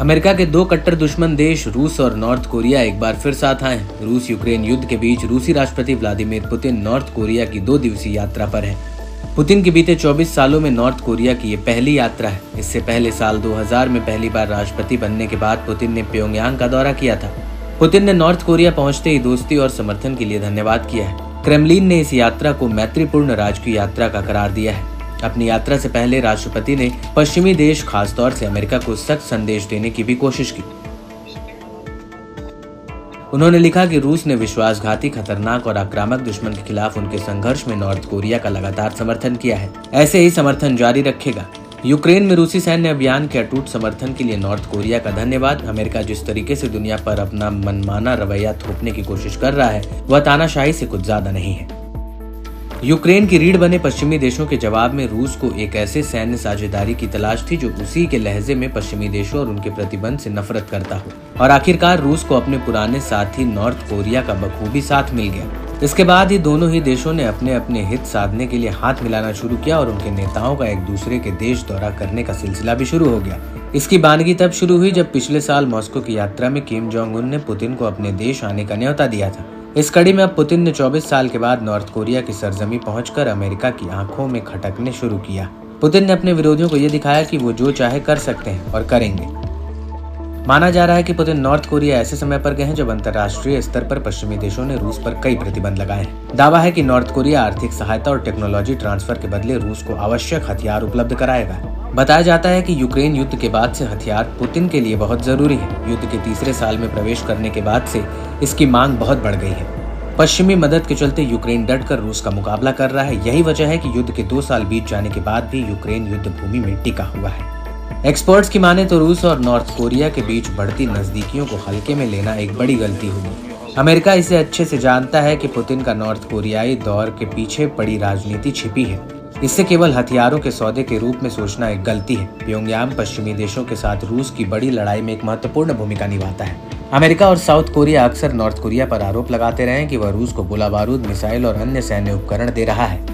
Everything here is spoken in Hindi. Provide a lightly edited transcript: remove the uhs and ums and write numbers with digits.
अमेरिका के दो कट्टर दुश्मन देश रूस और नॉर्थ कोरिया एक बार फिर साथ आए। रूस यूक्रेन युद्ध के बीच रूसी राष्ट्रपति व्लादिमीर पुतिन नॉर्थ कोरिया की 2 दिवसीय यात्रा पर हैं। पुतिन के बीते 24 सालों में नॉर्थ कोरिया की ये पहली यात्रा है। इससे पहले साल 2000 में पहली बार राष्ट्रपति बनने के बाद पुतिन ने प्योंगयांग का दौरा किया था। पुतिन ने नॉर्थ कोरिया पहुंचते ही दोस्ती और समर्थन के लिए धन्यवाद किया है। क्रेमलिन ने इस यात्रा को मैत्रीपूर्ण राजकीय यात्रा का करार दिया है। अपनी यात्रा से पहले राष्ट्रपति ने पश्चिमी देश खासतौर से अमेरिका को सख्त संदेश देने की भी कोशिश की। उन्होंने लिखा कि रूस ने विश्वासघाती, खतरनाक और आक्रामक दुश्मन के खिलाफ उनके संघर्ष में नॉर्थ कोरिया का लगातार समर्थन किया है। ऐसे ही समर्थन जारी रखेगा। यूक्रेन में रूसी सैन्य अभियान के अटूट समर्थन के लिए नॉर्थ कोरिया का धन्यवाद। अमेरिका जिस तरीके से दुनिया पर अपना मनमाना रवैया थोपने की कोशिश कर रहा है वह तानाशाही से कुछ ज्यादा नहीं है। यूक्रेन की रीढ़ बने पश्चिमी देशों के जवाब में रूस को एक ऐसे सैन्य साझेदारी की तलाश थी जो उसी के लहजे में पश्चिमी देशों और उनके प्रतिबंध से नफरत करता हो। और आखिरकार रूस को अपने पुराने साथी नॉर्थ कोरिया का बखूबी साथ मिल गया। इसके बाद ही दोनों ही देशों ने अपने अपने हित साधने के लिए हाथ मिलाना शुरू किया और उनके नेताओं का एक दूसरे के देश दौरा करने का सिलसिला भी शुरू हो गया। इसकी बानगी तब शुरू हुई जब पिछले साल मॉस्को की यात्रा में किम जोंग उन ने पुतिन को अपने देश आने का न्योता दिया था। इस कड़ी में अब पुतिन ने 24 साल के बाद नॉर्थ कोरिया की सरजमी पहुंचकर अमेरिका की आंखों में खटकने शुरू किया। पुतिन ने अपने विरोधियों को यह दिखाया कि वो जो चाहे कर सकते हैं और करेंगे। माना जा रहा है कि पुतिन नॉर्थ कोरिया ऐसे समय पर गए हैं जब अंतर्राष्ट्रीय स्तर पर पश्चिमी देशों ने रूस पर कई प्रतिबंध लगाए हैं। दावा है कि नॉर्थ कोरिया आर्थिक सहायता और टेक्नोलॉजी ट्रांसफर के बदले रूस को आवश्यक हथियार उपलब्ध कराएगा। बताया जाता है कि यूक्रेन युद्ध के बाद से हथियार पुतिन के लिए बहुत जरूरी है। युद्ध के तीसरे साल में प्रवेश करने के बाद से इसकी मांग बहुत बढ़ गई है। पश्चिमी मदद के चलते यूक्रेन डटकर रूस का मुकाबला कर रहा है। यही वजह है कि युद्ध के 2 साल बीत जाने के बाद भी यूक्रेन युद्ध भूमि में टिका हुआ है। एक्सपर्ट्स की माने तो रूस और नॉर्थ कोरिया के बीच बढ़ती नजदीकियों को हल्के में लेना एक बड़ी गलती होगी। अमेरिका इसे अच्छे से जानता है कि पुतिन का नॉर्थ कोरियाई दौर के पीछे बड़ी राजनीति छिपी है। इससे केवल हथियारों के सौदे के रूप में सोचना एक गलती है। प्योंगयांग पश्चिमी देशों के साथ रूस की बड़ी लड़ाई में एक महत्वपूर्ण भूमिका निभाता है। अमेरिका और साउथ कोरिया अक्सर नॉर्थ कोरिया पर आरोप लगाते रहे कि वह रूस को गोला बारूद, मिसाइल और अन्य सैन्य उपकरण दे रहा है।